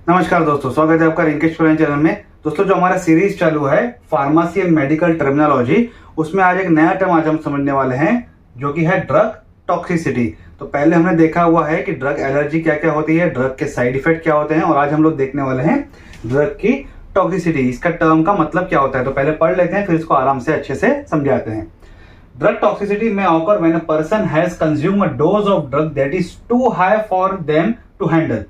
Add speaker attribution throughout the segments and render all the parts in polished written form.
Speaker 1: नमस्कार दोस्तों, स्वागत है आपका रिंकेश पुरानी चैनल में। दोस्तों, जो हमारा सीरीज चालू है फार्मेसी एंड मेडिकल टर्मिनोलॉजी, उसमें आज एक नया टर्म आज हम समझने वाले हैं जो कि है ड्रग टॉक्सिसिटी। तो पहले हमने देखा हुआ है कि ड्रग एलर्जी क्या क्या होती है, ड्रग के साइड इफेक्ट क्या होते हैं, और आज हम लोग देखने वाले हैं ड्रग की टॉक्सिसिटी। इसका टर्म का मतलब क्या होता है, तो पहले पढ़ लेते हैं, फिर इसको आराम से अच्छे से समझाते हैं। Drug toxicity may occur when a person has consumed a dose of drug that is too high for them to handle.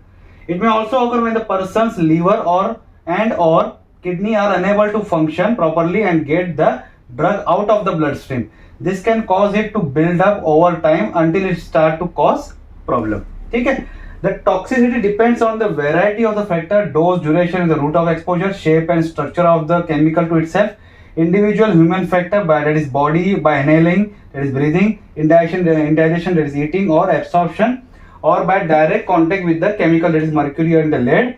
Speaker 1: It may also occur when the person's liver or kidney are unable to function properly and get the drug out of the bloodstream. This can cause it to build up over time until it start to cause problem. ठीक है? The toxicity depends on the variety of the factor, dose, duration, the route of exposure, shape and structure of the chemical to itself. Individual human factor, by that is body, by inhaling, that is breathing, indigestion, that is eating or absorption, or by direct contact with the chemical, that is mercury and the lead,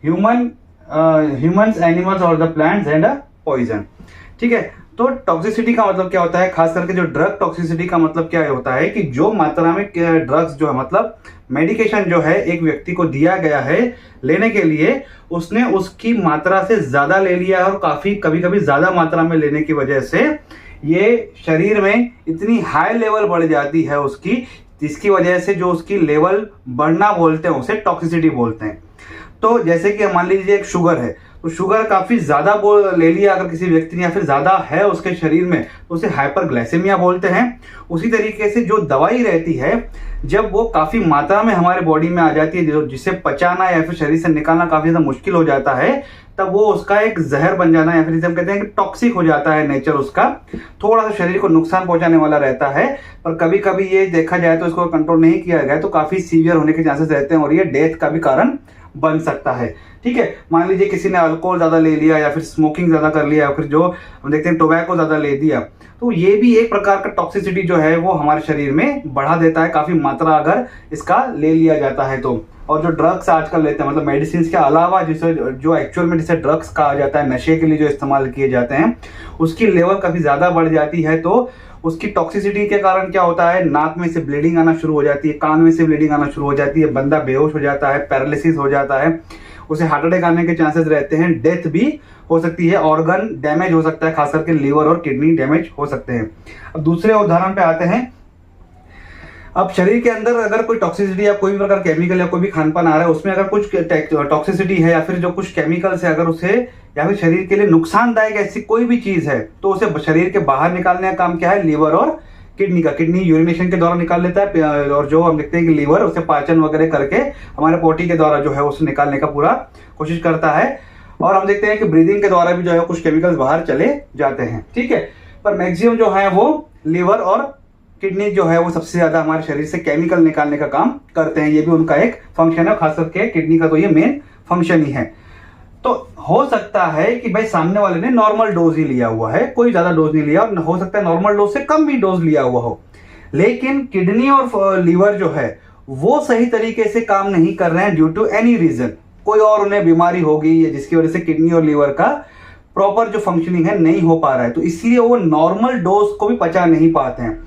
Speaker 1: humans, animals or the plants and a poison. ठीक है, तो toxicity का मतलब क्या होता है, खास करके जो ड्रग टॉक्सिसिटी का मतलब क्या होता है कि जो मात्रा में ड्रग्स जो है, मतलब मेडिकेशन जो है एक व्यक्ति को दिया गया है लेने के लिए, उसने उसकी मात्रा से ज्यादा ले लिया और काफी कभी कभी ज्यादा मात्रा में लेने की वजह से ये शरीर में इतनी हाई लेवल बढ़ जाती है उसकी, जिसकी वजह से जो उसकी लेवल बढ़ना बोलते हैं उसे टॉक्सिसिटी बोलते हैं। तो जैसे कि मान लीजिए एक शुगर है, तो शुगर काफी ज्यादा ले लिया अगर किसी व्यक्ति ने, या फिर ज्यादा है उसके शरीर में, तो उसे हाइपरग्लाइसेमिया बोलते हैं। उसी तरीके से जो दवाई रहती है, जब वो काफी मात्रा में हमारे बॉडी में आ जाती है, जिसे पचाना या फिर शरीर से निकालना काफी ज्यादा मुश्किल हो जाता है, तब वो उसका एक जहर बन जाना, या फिर जिसे हम कहते हैं कि टॉक्सिक हो जाता है नेचर उसका, थोड़ा सा शरीर को नुकसान पहुंचाने वाला रहता है। पर कभी कभी ये देखा जाए तो इसको कंट्रोल नहीं किया गया तो काफी सीवियर होने के चांसेस रहते हैं और ये डेथ का भी कारण बन सकता है। ठीक है, मान लीजिए किसी ने अल्कोहल ज्यादा ले लिया, या फिर स्मोकिंग ज्यादा कर लिया, या फिर जो हम देखते हैं टोबैको ज्यादा ले दिया, तो ये भी एक प्रकार का टॉक्सिसिटी जो है वो हमारे शरीर में बढ़ा देता है, काफी मात्रा अगर इसका ले लिया जाता है तो। और जो ड्रग्स आजकल लेते हैं, मतलब मेडिसिन के अलावा जिसे जो एक्चुअल में जिसे ड्रग्स कहा जाता है, नशे के लिए जो इस्तेमाल किए जाते हैं, उसकी लेवल काफी ज्यादा बढ़ जाती है। तो उसकी टॉक्सिसिटी के कारण क्या होता है, नाक में से ब्लीडिंग आना शुरू हो जाती है, कान में से ब्लीडिंग आना शुरू हो जाती है, बंदा बेहोश हो जाता है, पैरालिसिस हो जाता है, उसे हार्ट अटैक आने के चांसेस रहते हैं, डेथ भी हो सकती है, ऑर्गन डैमेज हो सकता है, खास करके लीवर और किडनी डैमेज हो सकते हैं। अब दूसरे उदाहरण पे आते हैं। अब शरीर के अंदर अगर कोई टॉक्सिसिटी या कोई भी प्रकार केमिकल या कोई भी खान पान आ रहा है, उसमें अगर कुछ टॉक्सिसिटी है या फिर जो कुछ केमिकल्स है, अगर उसे या फिर शरीर के लिए नुकसानदायक ऐसी कोई भी चीज है, तो उसे शरीर के बाहर निकालने का काम क्या है, लीवर और किडनी का। किडनी यूरिनेशन के द्वारा निकाल लेता है, और जो हम देखते हैं कि लीवर उसे पाचन वगैरह करके हमारे पोटी के द्वारा जो है उसे निकालने का पूरा कोशिश करता है। और हम देखते हैं कि ब्रीदिंग के द्वारा भी जो है कुछ केमिकल्स बाहर चले जाते हैं। ठीक है, पर मैक्सिमम जो है वो लीवर और किडनी जो है वो सबसे ज्यादा हमारे शरीर से केमिकल निकालने का काम करते हैं। ये भी उनका एक फंक्शन है, खास करके किडनी का तो ये मेन फंक्शन ही है। तो हो सकता है कि भाई सामने वाले ने नॉर्मल डोज ही लिया हुआ है, कोई ज्यादा डोज नहीं लिया, और हो सकता है नॉर्मल डोज से कम भी डोज लिया हुआ हो, लेकिन किडनी और लीवर जो है वो सही तरीके से काम नहीं कर रहे हैं ड्यू टू एनी रीजन। कोई और उन्हें बीमारी होगी जिसकी वजह से किडनी और लीवर का प्रॉपर जो फंक्शनिंग है नहीं हो पा रहा है, तो इसलिए वो नॉर्मल डोज को भी पचा नहीं पाते हैं।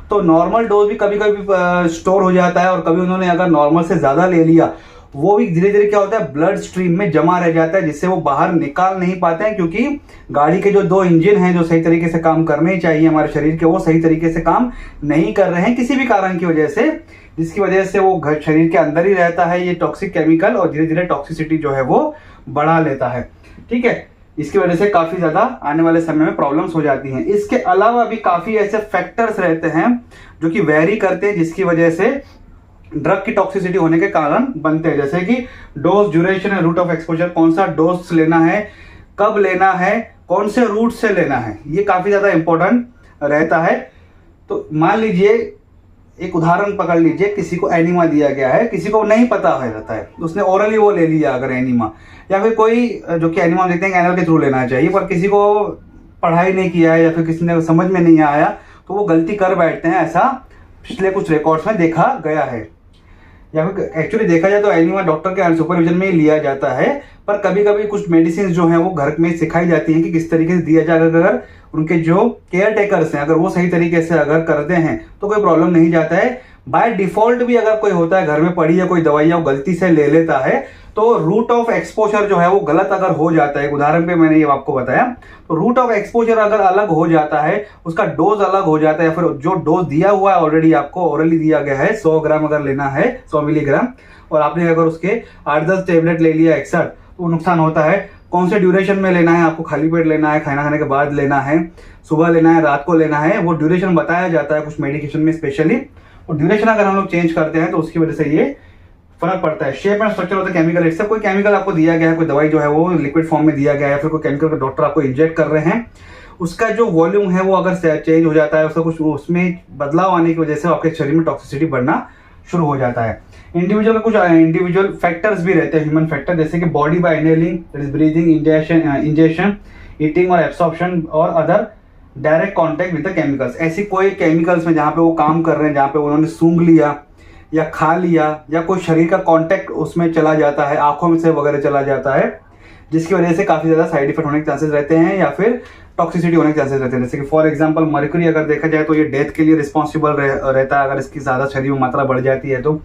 Speaker 1: तो नॉर्मल डोज भी कभी कभी स्टोर हो जाता है, और कभी उन्होंने अगर नॉर्मल से ज्यादा ले लिया, वो भी धीरे धीरे क्या होता है, ब्लड स्ट्रीम में जमा रह जाता है, जिससे वो बाहर निकाल नहीं पाते हैं, क्योंकि गाड़ी के जो दो इंजन हैं जो सही तरीके से काम करने चाहिए हमारे शरीर के, वो सही तरीके से काम नहीं कर रहे हैं किसी भी कारण की वजह से, जिसकी वजह से वो शरीर के अंदर ही रहता है ये टॉक्सिक केमिकल, और धीरे धीरे टॉक्सिसिटी जो है वो बढ़ा लेता है। ठीक है, इसकी वजह से काफी ज्यादा आने वाले समय में प्रॉब्लम्स हो जाती हैं। इसके अलावा भी काफी ऐसे फैक्टर्स रहते हैं जो कि वेरी करते हैं, जिसकी वजह से ड्रग की टॉक्सिसिटी होने के कारण बनते हैं, जैसे कि dose, duration and route of exposure, कौन सा डोज लेना है, कब लेना है, कौन से रूट से लेना है, ये काफी ज्यादा इंपॉर्टेंट रहता है। तो मान लीजिए एक उदाहरण पकड़ लीजिए, किसी को एनीमा दिया गया है, किसी को नहीं पता है रहता है, उसने ओरली वो ले लिया अगर एनीमा, या फिर कोई जो कि एनीमा देखते हैं एनल के थ्रू लेना चाहिए, पर किसी को पढ़ाई नहीं किया है या फिर किसी ने समझ में नहीं आया तो वो गलती कर बैठते हैं, ऐसा पिछले कुछ रिकॉर्ड्स में देखा गया है। या फिर एक्चुअली देखा जाए तो एनीमा डॉक्टर के सुपरविजन में ही लिया जाता है, पर कभी कभी कुछ मेडिसिन जो है वो घर में सिखाई जाती हैं कि किस तरीके से दिया जाए। अगर उनके जो केयर टेकर्स हैं अगर वो सही तरीके से अगर करते हैं तो कोई प्रॉब्लम नहीं जाता है। बाय डिफॉल्ट भी अगर कोई होता है घर में पड़ी है कोई दवाइयाँ गलती से ले लेता है तो रूट ऑफ एक्सपोजर जो है वो गलत अगर हो जाता है, एक उदाहरण पे मैंने ये आपको बताया, तो रूट ऑफ एक्सपोजर अगर अलग हो जाता है, उसका डोज अलग हो जाता है, फिर जो डोज दिया हुआ है ऑलरेडी आपको ओरली दिया गया है 100 ग्राम अगर लेना है 100 मिलीग्राम, और आपने अगर उसके 8-10 टेबलेट ले लिया एक साथ, तो नुकसान होता है। कौन से ड्यूरेशन में लेना है, आपको खाली पेट लेना है, खाना खाने के बाद लेना है, सुबह लेना है, रात को लेना है, वो ड्यूरेशन बताया जाता है कुछ मेडिकेशन में स्पेशली। और ड्यूरेशन अगर हम लोग चेंज करते हैं तो उसकी वजह से ये फर्क पड़ता है। शेप एंड स्ट्रक्चर होता है केमिकल, इससे कोई केमिकल आपको दिया गया है, कोई दवाई जो है वो लिक्विड फॉर्म में दिया गया है, फिर कोई केमिकल का डॉक्टर आपको इंजेक्ट कर रहे हैं, उसका जो वॉल्यूम है वो अगर चेंज हो जाता है, उसका कुछ उसमें बदलाव आने की वजह से आपके शरीर में टॉक्सिसिटी बढ़ना शुरू हो जाता है। इंडिविजुअल कुछ इंडिविजुअल फैक्टर्स भी रहते हैं, ह्यूमन फैक्टर, जैसे कि body by inhaling, that is breathing, injection, eating और एब्सॉर्प्शन और other direct contact with the chemicals. ऐसी कोई केमिकल्स में जहाँ पे वो काम कर रहे हैं, जहाँ पे उन्होंने सूंघ लिया या खा लिया या कोई शरीर का कांटेक्ट उसमें चला जाता है, आंखों में से वगैरह चला जाता है, जिसकी वजह से काफी ज्यादा साइड इफेक्ट होने के चांसेस रहते हैं या फिर टॉक्सिसिटी होने के चांसेस रहते हैं। जैसे कि फॉर एग्जांपल मर्क्यूरी अगर देखा जाए तो ये डेथ के लिए रिस्पॉन्सिबल रहता है अगर इसकी ज्यादा शरीर में मात्रा बढ़ जाती है तो।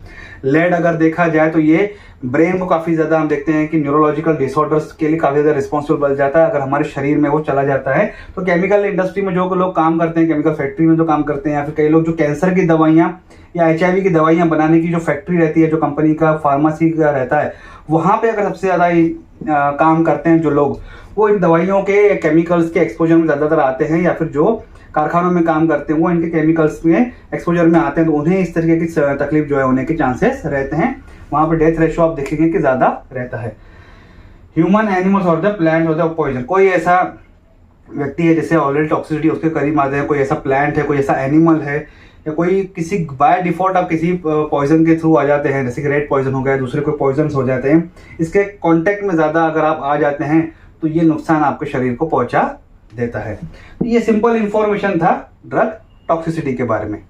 Speaker 1: लेड अगर देखा जाए तो ये ब्रेन को काफी ज्यादा हम देखते हैं कि न्यूरोलॉजिकल डिसऑर्डर्स के लिए काफी ज्यादा रिस्पॉन्सिबल बन जाता है अगर हमारे शरीर में वो चला जाता है। तो केमिकल इंडस्ट्री में जो लोग काम करते हैं, केमिकल फैक्ट्री में जो काम करते हैं, या फिर कई लोग जो कैंसर की दवाइयाँ या HIV की दवाइयाँ बनाने की जो फैक्ट्री रहती है, जो कंपनी का फार्मेसी का रहता है, वहां पे अगर सबसे ज्यादा काम करते हैं जो लोग, वो इन दवाइयों के केमिकल्स के एक्सपोजर में ज्यादातर आते हैं, या फिर जो कारखानों में काम करते हैं वो इनके केमिकल्स में एक्सपोजर में आते हैं, तो उन्हें इस तरीके की तकलीफ जो है होने के चांसेस रहते हैं। वहां पर डेथ रेशो आप देखेंगे कि ज्यादा रहता है। ह्यूमन, एनिमल्स और द प्लांट और द पॉइजन, कोई ऐसा व्यक्ति है जिससे ऑलरेडी टॉक्सिसिटी उसके करीब आते हैं, कोई ऐसा प्लांट है, कोई ऐसा एनिमल है, या कोई किसी बाय डिफॉल्ट आप किसी पॉइजन के थ्रू आ जाते हैं, जैसे कि रेड पॉइजन हो गया, दूसरे कोई पॉइजन हो जाते हैं, इसके कांटेक्ट में ज्यादा अगर आप आ जाते हैं तो ये नुकसान आपके शरीर को पहुंचा देता है। तो ये सिंपल इंफॉर्मेशन था ड्रग टॉक्सिसिटी के बारे में।